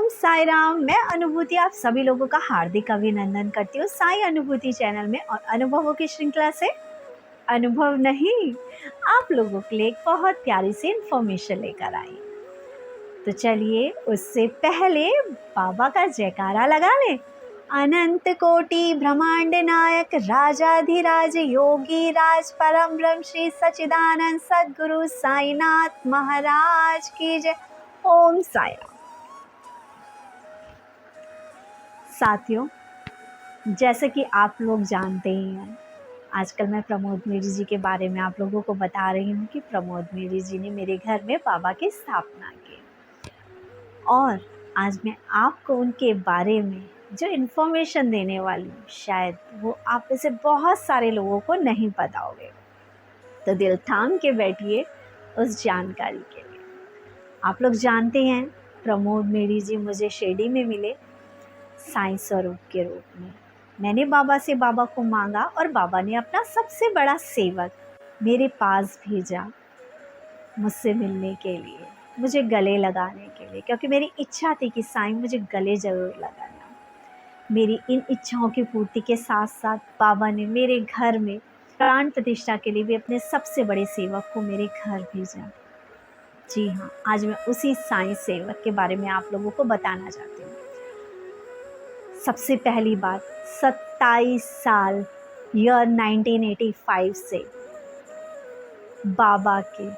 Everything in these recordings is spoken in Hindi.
ओम साई राम। मैं अनुभूति आप सभी लोगों का हार्दिक अभिनंदन करती हूँ साई अनुभूति चैनल में। और अनुभवों की श्रृंखला से अनुभव नहीं, आप लोगों के लिए एक बहुत प्यारी सी इन्फॉर्मेशन लेकर आई। तो चलिए उससे पहले बाबा का जयकारा लगा लें। अनंत कोटि ब्रह्मांड नायक राजाधिराज योगी राज परम ब्रह्म श्री सच्चिदानंद सद्गुरु साईनाथ महाराज की जय। ओम साई राम। साथियों, जैसे कि आप लोग जानते ही हैं, आजकल मैं प्रमोद मेरी जी के बारे में आप लोगों को बता रही हूँ कि प्रमोद मेरी जी ने मेरे घर में बाबा की स्थापना की। और आज मैं आपको उनके बारे में जो इन्फॉर्मेशन देने वाली हूँ, शायद वो आप में से बहुत सारे लोगों को नहीं पता होगा। तो दिल थाम के बैठिए उस जानकारी के लिए। आप लोग जानते हैं, प्रमोद मेरी जी मुझे शिरडी में मिले साईं स्वरूप के रूप में। मैंने बाबा से बाबा को मांगा और बाबा ने अपना सबसे बड़ा सेवक मेरे पास भेजा मुझसे मिलने के लिए, मुझे गले लगाने के लिए, क्योंकि मेरी इच्छा थी कि साईं मुझे गले ज़रूर लगाना। मेरी इन इच्छाओं की पूर्ति के साथ साथ बाबा ने मेरे घर में प्राण प्रतिष्ठा के लिए भी अपने सबसे बड़े सेवक को मेरे घर भेजा। जी हाँ, आज मैं उसी साईं सेवक के बारे में आप लोगों को बताना चाहती हूँ। सबसे पहली बात, 27 साल ईयर 1985 से बाबा के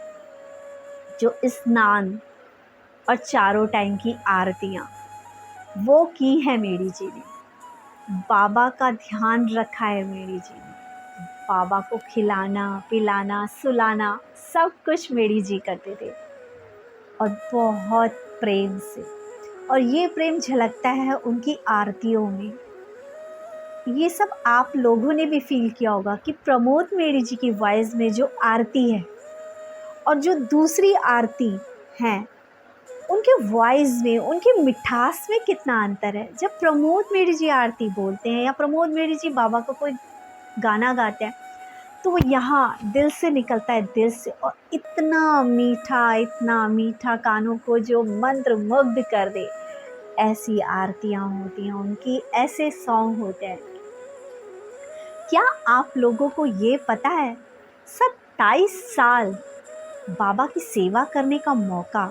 जो स्नान और चारों टाइम की आरतियाँ वो की है मेरी जी ने। बाबा का ध्यान रखा है मेरी जी ने। बाबा को खिलाना पिलाना सुलाना सब कुछ मेरी जी करते थे, और बहुत प्रेम से। और ये प्रेम झलकता है उनकी आरतियों में। ये सब आप लोगों ने भी फील किया होगा कि प्रमोद मेरी जी की वॉइस में जो आरती है और जो दूसरी आरती हैं, उनके वॉइस में, उनकी मिठास में कितना अंतर है। जब प्रमोद मेरी जी आरती बोलते हैं या प्रमोद मेरी जी बाबा को कोई गाना गाते हैं, तो वो यहाँ दिल से निकलता है, दिल से। और इतना मीठा कानों को जो मंत्रमुग्ध कर दे, ऐसी आरतियाँ होती हैं उनकी, ऐसे सॉन्ग होते हैं। क्या आप लोगों को ये पता है, 27 साल बाबा की सेवा करने का मौका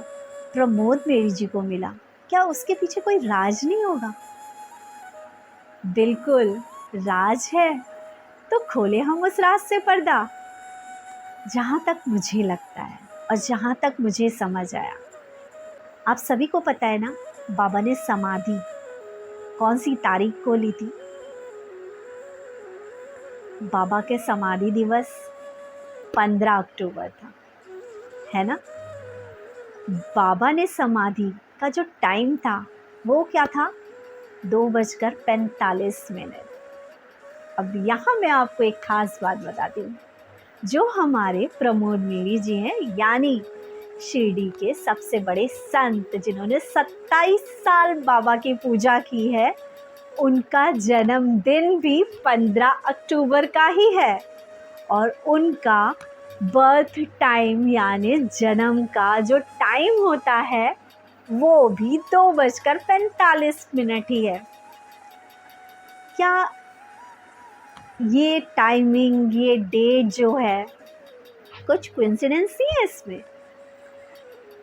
प्रमोद मेरी जी को मिला। क्या उसके पीछे कोई राज नहीं होगा? बिल्कुल राज है। तो खोले हम उस राज से पर्दा। जहाँ तक मुझे लगता है और जहाँ तक मुझे समझ आया, आप सभी को पता है ना, बाबा ने समाधि कौन सी तारीख को ली थी? बाबा के समाधि दिवस 15 अक्टूबर था, है ना। बाबा ने समाधि का जो टाइम था वो क्या था? 2:45। अब यहाँ मैं आपको एक खास बात बताती हूँ। जो हमारे प्रमोद मेरी जी हैं, यानी शिरडी के सबसे बड़े संत, जिन्होंने 27 साल बाबा की पूजा की है, उनका जन्मदिन भी 15 अक्टूबर का ही है। और उनका बर्थ टाइम यानी जन्म का जो टाइम होता है वो भी 2:45 ही है। क्या ये टाइमिंग, ये डेट जो है, कुछ कोइंसिडेंस नहीं है इसमें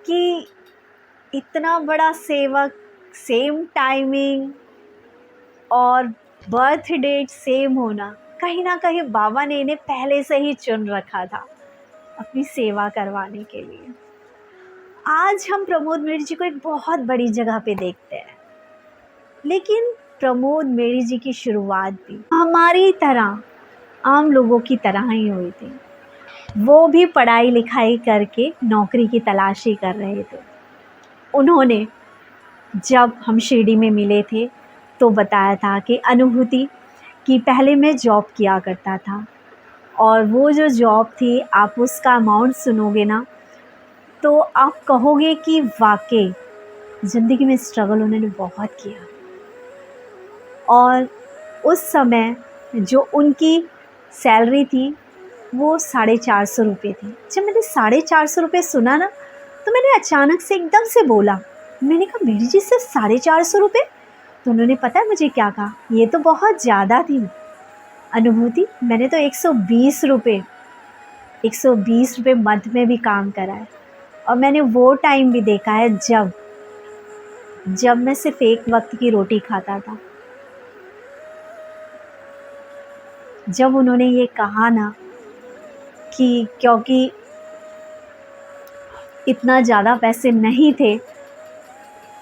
कि इतना बड़ा सेवक, सेम टाइमिंग और बर्थ डेट सेम होना? कहीं ना कहीं बाबा ने इन्हें पहले से ही चुन रखा था अपनी सेवा करवाने के लिए। आज हम प्रमोद मेरी जी को एक बहुत बड़ी जगह पे देखते हैं, लेकिन प्रमोद मेरी जी की शुरुआत भी हमारी तरह, आम लोगों की तरह ही हुई थी। वो भी पढ़ाई लिखाई करके नौकरी की तलाशी कर रहे थे। उन्होंने, जब हम शिरडी में मिले थे तो बताया था कि अनुभूति कि पहले मैं जॉब किया करता था, और वो जो जॉब थी, आप उसका अमाउंट सुनोगे ना तो आप कहोगे कि वाकई ज़िंदगी में स्ट्रगल उन्होंने बहुत किया। और उस समय जो उनकी सैलरी थी वो 450 रुपये थी। जब मैंने 450 रुपये सुना ना, तो मैंने अचानक से एकदम से बोला मैंने कहा मेरी जी सिर्फ 450 रुपये? तो उन्होंने पता है मुझे क्या कहा, ये तो बहुत ज़्यादा थी अनुभूति, मैंने तो 120 रुपये 120 रुपये मध्य में भी काम करा है। और मैंने वो टाइम भी देखा है जब मैं सिर्फ एक वक्त की रोटी खाता था। जब उन्होंने ये कहा ना कि क्योंकि इतना ज़्यादा पैसे नहीं थे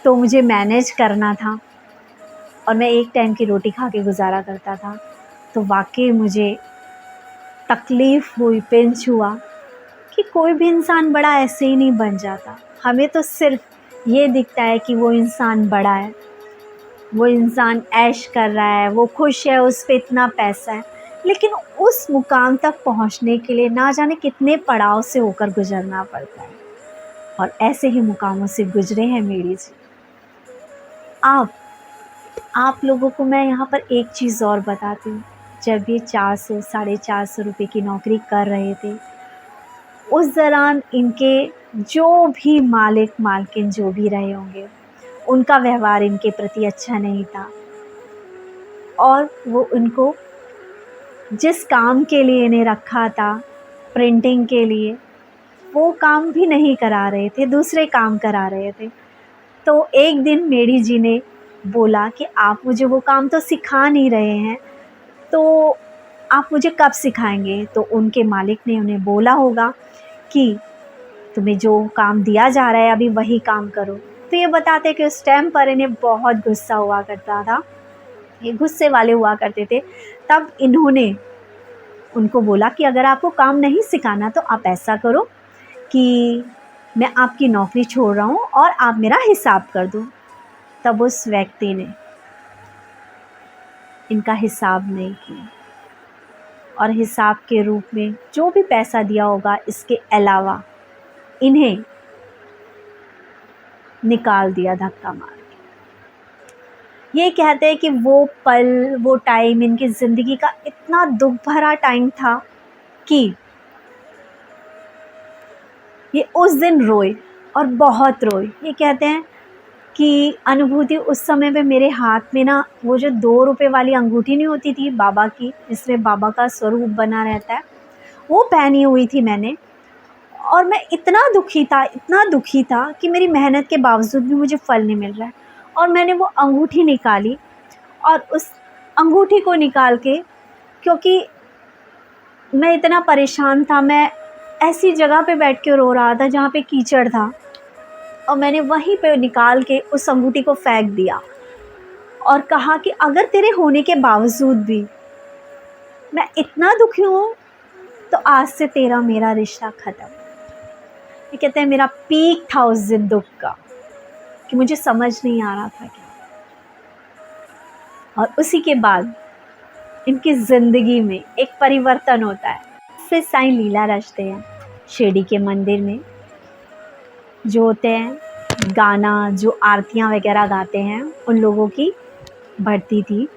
तो मुझे मैनेज करना था और मैं एक टाइम की रोटी खा के गुजारा करता था, तो वाकई मुझे तकलीफ़ हुई, पिंच हुआ कि कोई भी इंसान बड़ा ऐसे ही नहीं बन जाता। हमें तो सिर्फ ये दिखता है कि वो इंसान बड़ा है, वो इंसान ऐश कर रहा है, वो खुश है, उस पे इतना पैसा है, लेकिन उस मुकाम तक पहुंचने के लिए ना जाने कितने पड़ाव से होकर गुजरना पड़ता है। और ऐसे ही मुकामों से गुजरे हैं मेरी जी। आप लोगों को मैं यहाँ पर एक चीज़ और बताती हूँ। जब ये 400 450 रुपये की नौकरी कर रहे थे, उस दौरान इनके जो भी मालिक मालकिन जो भी रहे होंगे, उनका व्यवहार इनके प्रति अच्छा नहीं था और वो उनको जिस काम के लिए इन्हें रखा था, प्रिंटिंग के लिए, वो काम भी नहीं करा रहे थे, दूसरे काम करा रहे थे। तो एक दिन मेरी जी ने बोला कि आप मुझे वो काम तो सिखा नहीं रहे हैं, तो आप मुझे कब सिखाएंगे? तो उनके मालिक ने उन्हें बोला होगा कि तुम्हें जो काम दिया जा रहा है अभी वही काम करो। तो ये बताते कि उस टाइम पर इन्हें बहुत गुस्सा हुआ करता था, ये गुस्से वाले हुआ करते थे। तब इन्होंने उनको बोला कि अगर आपको काम नहीं सिखाना तो आप ऐसा करो कि मैं आपकी नौकरी छोड़ रहा हूँ और आप मेरा हिसाब कर दो। तब उस व्यक्ति ने इनका हिसाब नहीं किया और हिसाब के रूप में जो भी पैसा दिया होगा इसके अलावा इन्हें निकाल दिया धक्का मार के। ये कहते हैं कि वो पल, वो टाइम इनकी ज़िंदगी का इतना दुख भरा टाइम था कि ये उस दिन रोए और बहुत रोए। ये कहते हैं कि अनुभूति उस समय पे मेरे हाथ में ना वो जो 2 रुपए वाली अंगूठी नहीं होती थी बाबा की, जिसमें बाबा का स्वरूप बना रहता है, वो पहनी हुई थी मैंने। और मैं इतना दुखी था कि मेरी मेहनत के बावजूद भी मुझे फल नहीं मिल रहा है। और मैंने वो अंगूठी निकाली और उस अंगूठी को निकाल के, क्योंकि मैं इतना परेशान था, मैं ऐसी जगह पे बैठ के रो रहा था जहाँ पे कीचड़ था, और मैंने वहीं पे निकाल के उस अंगूठी को फेंक दिया और कहा कि अगर तेरे होने के बावजूद भी मैं इतना दुखी हूँ तो आज से तेरा मेरा रिश्ता ख़त्म। ये कहते हैं मेरा पीक था उस दिन दुख का कि मुझे समझ नहीं आ रहा था क्या। और उसी के बाद इनकी ज़िंदगी में एक परिवर्तन होता है। फिर साईं लीला रचते हैं शिरडी के मंदिर में, जो होते हैं गाना, जो आरतियाँ वगैरह गाते हैं, उन लोगों की भर्ती थी।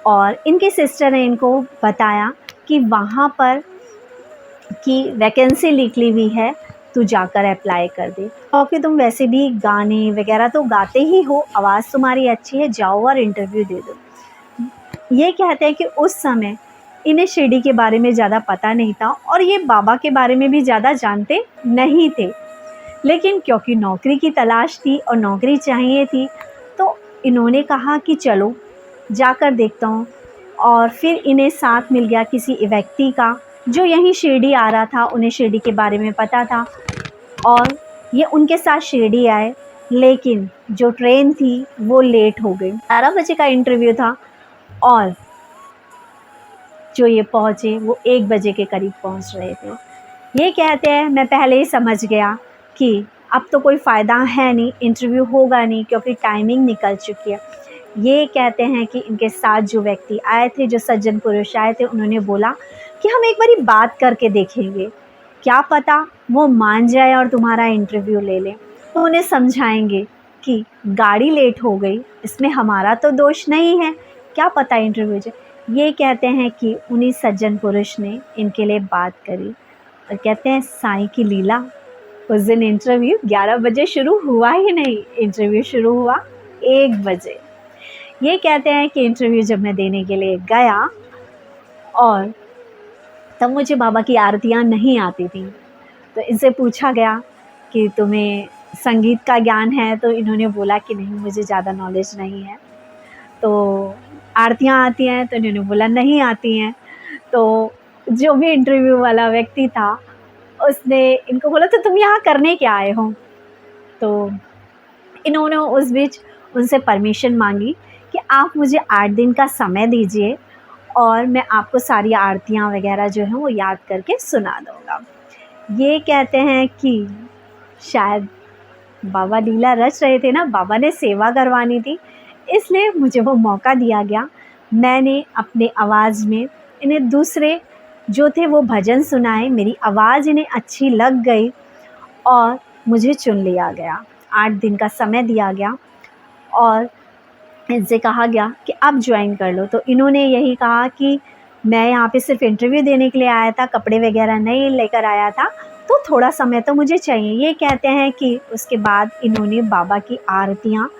और इनके सिस्टर ने इनको बताया कि वहाँ पर की वैकेंसी निकली हुई है, तू जाकर अप्लाई कर दे, क्योंकि तुम वैसे भी गाने वगैरह तो गाते ही हो, आवाज़ तुम्हारी अच्छी है, जाओ और इंटरव्यू दे दो। ये कहते हैं कि उस समय इन्हें शिरडी के बारे में ज़्यादा पता नहीं था और ये बाबा के बारे में भी ज़्यादा जानते नहीं थे, लेकिन क्योंकि नौकरी की तलाश थी और नौकरी चाहिए थी तो इन्होंने कहा कि चलो जाकर देखता हूँ। और फिर इन्हें साथ मिल गया किसी व्यक्ति का जो यहीं शिरडी आ रहा था, उन्हें शिरडी के बारे में पता था और ये उनके साथ शिरडी आए। लेकिन जो ट्रेन थी वो लेट हो गई, 12 बजे का इंटरव्यू था और जो ये पहुँचे वो 1 बजे के करीब पहुँच रहे थे। ये कहते हैं मैं पहले ही समझ गया कि अब तो कोई फ़ायदा है नहीं, इंटरव्यू होगा नहीं क्योंकि टाइमिंग निकल चुकी है। ये कहते हैं कि इनके साथ जो व्यक्ति आए थे, जो सज्जन पुरुष आए थे, उन्होंने बोला कि हम एक बारी बात करके देखेंगे, क्या पता वो मान जाए और तुम्हारा इंटरव्यू ले लें। तो उन्हें समझाएंगे कि गाड़ी लेट हो गई, इसमें हमारा तो दोष नहीं है, क्या पता इंटरव्यू जाए। ये कहते हैं कि उन्हीं सज्जन पुरुष ने इनके लिए बात करी और कहते हैं साईं की लीला उस दिन इंटरव्यू 11 बजे शुरू हुआ ही नहीं, इंटरव्यू शुरू हुआ 1 बजे। ये कहते हैं कि इंटरव्यू जब मैं देने के लिए गया और तब मुझे बाबा की आरतियाँ नहीं आती थी, तो इनसे पूछा गया कि तुम्हें संगीत का ज्ञान है? तो इन्होंने बोला कि नहीं, मुझे ज़्यादा नॉलेज नहीं है। तो आरतियाँ आती हैं? तो इन्होंने बोला नहीं आती हैं। तो जो भी इंटरव्यू वाला व्यक्ति था उसने इनको बोला तो तुम यहाँ करने क्या आए हो? तो इन्होंने उस बीच उनसे परमिशन मांगी कि आप मुझे 8 दिन का समय दीजिए और मैं आपको सारी आरतियाँ वगैरह जो हैं वो याद करके सुना दूँगा। ये कहते हैं कि शायद बाबा लीला रच रहे थे ना, बाबा ने सेवा करवानी थी, इसलिए मुझे वो मौका दिया गया। मैंने अपने आवाज़ में इन्हें दूसरे जो थे वो भजन सुनाए, मेरी आवाज़ इन्हें अच्छी लग गई और मुझे चुन लिया गया। 8 दिन का समय दिया गया और इनसे कहा गया कि आप ज्वाइन कर लो। तो इन्होंने यही कहा कि मैं यहाँ पे सिर्फ इंटरव्यू देने के लिए आया था, कपड़े वगैरह नहीं लेकर आया था, तो थोड़ा समय तो मुझे चाहिए। ये कहते हैं कि उसके बाद इन्होंने बाबा की आरतियाँ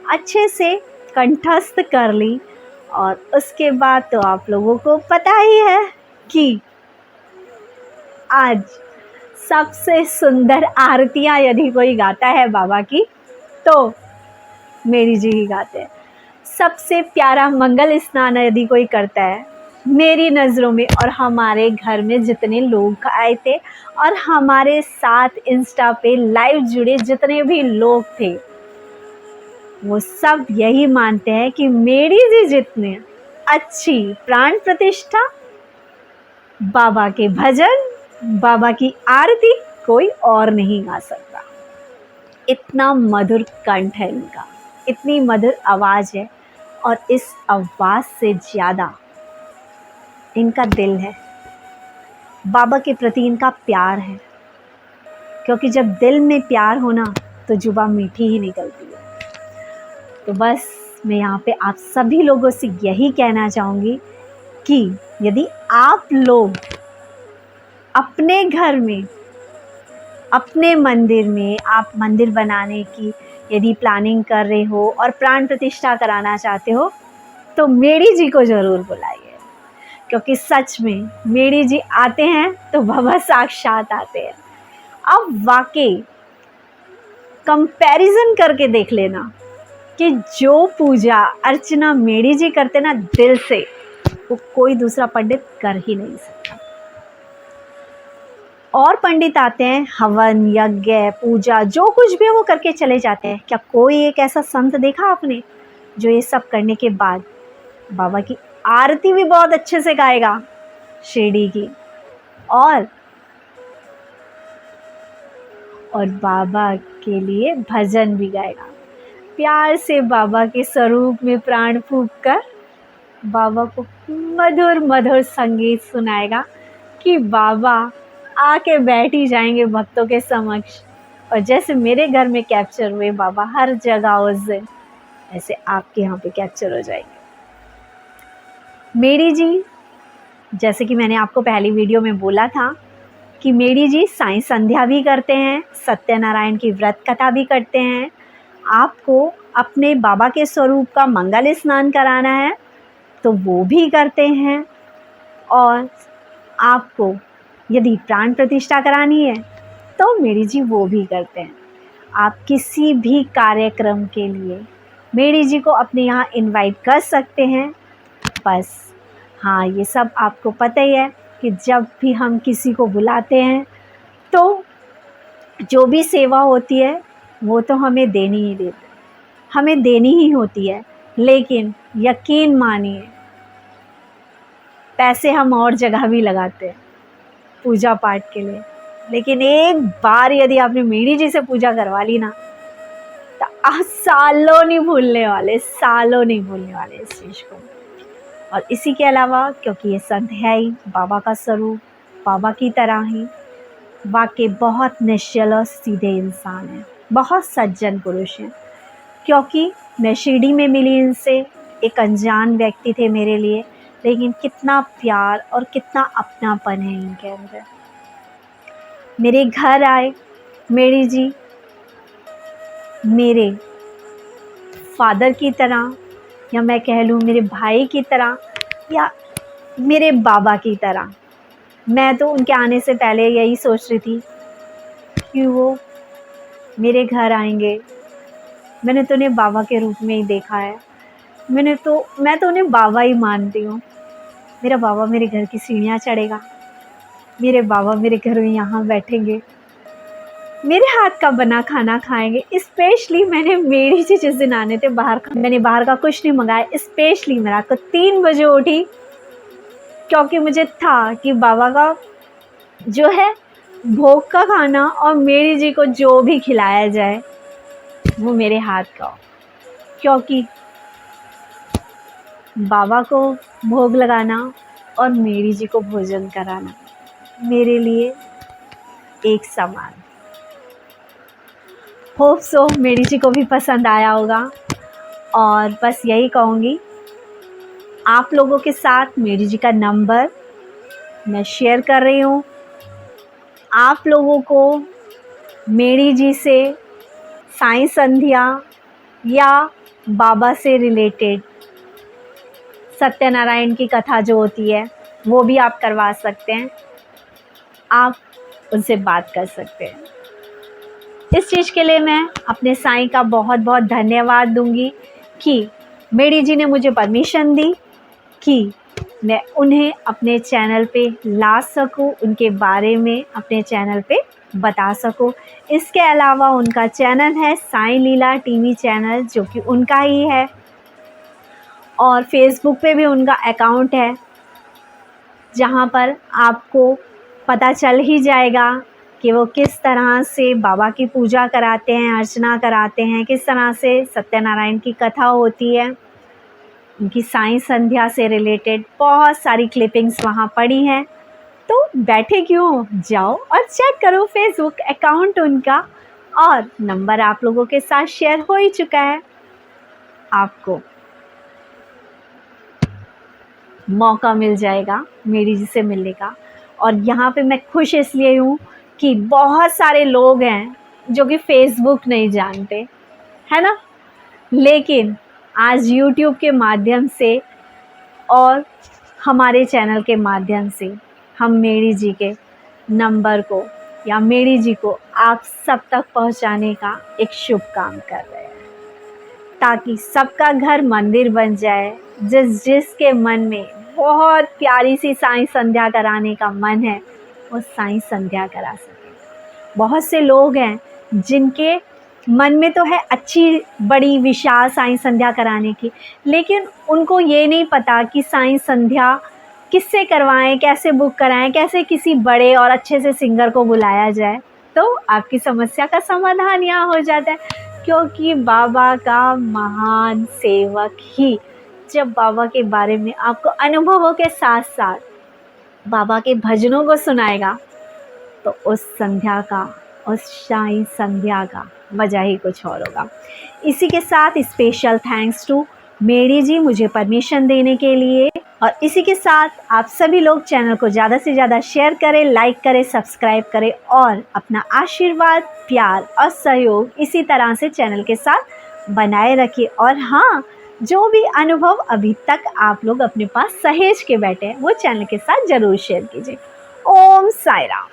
अच्छे से कंठस्थ कर ली और उसके बाद तो आप लोगों को पता ही है कि आज सबसे सुंदर आरतियाँ यदि कोई गाता है बाबा की तो मेरी जी ही गाते हैं। सबसे प्यारा मंगल स्नान यदि कोई करता है मेरी नज़रों में, और हमारे घर में जितने लोग आए थे और हमारे साथ इंस्टा पे लाइव जुड़े जितने भी लोग थे, वो सब यही मानते हैं कि मेरी जी जितने अच्छी प्राण प्रतिष्ठा, बाबा के भजन, बाबा की आरती कोई और नहीं गा सकता। इतना मधुर कंठ है इनका, इतनी मधुर आवाज़ है और इस आवाज़ से ज़्यादा इनका दिल है, बाबा के प्रति इनका प्यार है। क्योंकि जब दिल में प्यार हो ना तो जुबान मीठी ही निकलती है। तो बस मैं यहाँ पे आप सभी लोगों से यही कहना चाहूँगी कि यदि आप लोग अपने घर में, अपने मंदिर में, आप मंदिर बनाने की यदि प्लानिंग कर रहे हो और प्राण प्रतिष्ठा कराना चाहते हो तो मेरी जी को ज़रूर बुलाइए। क्योंकि सच में मेरी जी आते हैं तो बाबा साक्षात आते हैं। अब वाकई कंपैरिजन करके देख लेना कि जो पूजा अर्चना मेरी जी करते ना दिल से, वो कोई दूसरा पंडित कर ही नहीं सकता। और पंडित आते हैं हवन यज्ञ पूजा जो कुछ भी वो करके चले जाते हैं। क्या कोई एक ऐसा संत देखा आपने जो ये सब करने के बाद बाबा की आरती भी बहुत अच्छे से गाएगा शिरडी की, और बाबा के लिए भजन भी गाएगा, प्यार से बाबा के स्वरूप में प्राण फूंक कर बाबा को मधुर मधुर संगीत सुनाएगा कि बाबा आके बैठ ही जाएंगे भक्तों के समक्ष। और जैसे मेरे घर में कैप्चर हुए बाबा हर जगह उस दिन, ऐसे आपके यहाँ पे कैप्चर हो जाएंगे। मेरी जी, जैसे कि मैंने आपको पहली वीडियो में बोला था कि मेरी जी साईं संध्या भी करते हैं, सत्यनारायण की व्रत कथा भी करते हैं। आपको अपने बाबा के स्वरूप का मंगल स्नान कराना है तो वो भी करते हैं, और आपको यदि प्राण प्रतिष्ठा करानी है तो मेरी जी वो भी करते हैं। आप किसी भी कार्यक्रम के लिए मेरी जी को अपने यहाँ इनवाइट कर सकते हैं। बस हाँ, ये सब आपको पता ही है कि जब भी हम किसी को बुलाते हैं तो जो भी सेवा होती है वो तो हमें देनी ही होती है। लेकिन यकीन मानिए पैसे हम और जगह भी लगाते हैं पूजा पाठ के लिए, लेकिन एक बार यदि आपने मेरी जी से पूजा करवा ली ना तो आप सालों नहीं भूलने वाले इस चीज़ को। और इसी के अलावा क्योंकि ये संत है ही बाबा का स्वरूप, बाबा की तरह ही वाकई बहुत निश्चल और सीधे इंसान हैं, बहुत सज्जन पुरुष हैं। क्योंकि मैं शिरडी में मिली इनसे, एक अनजान व्यक्ति थे मेरे लिए, लेकिन कितना प्यार और कितना अपनापन है इनके अंदर। मेरे घर आए, मेरी जी मेरे फादर की तरह, या मैं कह लूँ मेरे भाई की तरह, या मेरे बाबा की तरह। मैं तो उनके आने से पहले यही सोच रही थी कि वो मेरे घर आएंगे। मैंने तो उन्हें बाबा के रूप में ही देखा है। मैं तो उन्हें बाबा ही मानती हूँ। मेरा बाबा मेरे घर की सीढ़ियाँ चढ़ेगा, मेरे बाबा मेरे घर में यहाँ बैठेंगे, मेरे हाथ का बना खाना खाएंगे। स्पेशली मैंने मेरी जी जिस दिन आने थे मैंने बाहर का कुछ नहीं मंगाया। स्पेशली मैं रात को 3 बजे उठी, क्योंकि मुझे था कि बाबा का जो है भोग का खाना और मेरी जी को जो भी खिलाया जाए वो मेरे हाथ का हो। क्योंकि बाबा को भोग लगाना और मेरी जी को भोजन कराना मेरे लिए एक समान। होप सो मेरी जी को भी पसंद आया होगा। और बस यही कहूँगी, आप लोगों के साथ मेरी जी का नंबर मैं शेयर कर रही हूँ। आप लोगों को मेरी जी से साईं संध्या या बाबा से रिलेटेड सत्यनारायण की कथा जो होती है वो भी आप करवा सकते हैं। आप उनसे बात कर सकते हैं। इस चीज़ के लिए मैं अपने साईं का बहुत बहुत धन्यवाद दूंगी कि मेरी जी ने मुझे परमिशन दी कि मैं उन्हें अपने चैनल पे ला सकूं, उनके बारे में अपने चैनल पे बता सकूं। इसके अलावा उनका चैनल है साईं लीला टीवी चैनल, जो कि उनका ही है, और फेसबुक पे भी उनका अकाउंट है, जहाँ पर आपको पता चल ही जाएगा कि वो किस तरह से बाबा की पूजा कराते हैं, अर्चना कराते हैं, किस तरह से सत्यनारायण की कथा होती है। उनकी साईं संध्या से रिलेटेड बहुत सारी क्लिपिंग्स वहाँ पड़ी हैं। तो बैठे क्यों, जाओ और चेक करो फेसबुक अकाउंट उनका। और नंबर आप लोगों के साथ शेयर हो ही चुका है। आपको मौका मिल जाएगा मेरी जी से मिलने का। और यहाँ पे मैं खुश इसलिए हूँ कि बहुत सारे लोग हैं जो कि फेसबुक नहीं जानते, है ना, लेकिन आज यूट्यूब के माध्यम से और हमारे चैनल के माध्यम से हम मेरी जी के नंबर को या मेरी जी को आप सब तक पहुंचाने का एक शुभ काम कर रहे हैं, ताकि सबका घर मंदिर बन जाए। जिसके मन में बहुत प्यारी सी साईं संध्या कराने का मन है, वो साईं संध्या करा सके। बहुत से लोग हैं जिनके मन में तो है अच्छी बड़ी विशाल साईं संध्या कराने की, लेकिन उनको ये नहीं पता कि साईं संध्या किससे करवाएं, कैसे बुक कराएं, कैसे किसी बड़े और अच्छे से सिंगर को बुलाया जाए। तो आपकी समस्या का समाधान यहाँ हो जाता है, क्योंकि बाबा का महान सेवक ही जब बाबा के बारे में आपको अनुभवों के साथ साथ बाबा के भजनों को सुनाएगा, तो उस संध्या का, उस साईं संध्या का मज़ा ही कुछ और होगा। इसी के साथ स्पेशल थैंक्स टू मेरी जी मुझे परमिशन देने के लिए। और इसी के साथ आप सभी लोग चैनल को ज़्यादा से ज़्यादा शेयर करें, लाइक करें, सब्सक्राइब करें और अपना आशीर्वाद, प्यार और सहयोग इसी तरह से चैनल के साथ बनाए रखिए। और हाँ, जो भी अनुभव अभी तक आप लोग अपने पास सहेज के बैठे हैं वो चैनल के साथ ज़रूर शेयर कीजिए। ओम साईं राम।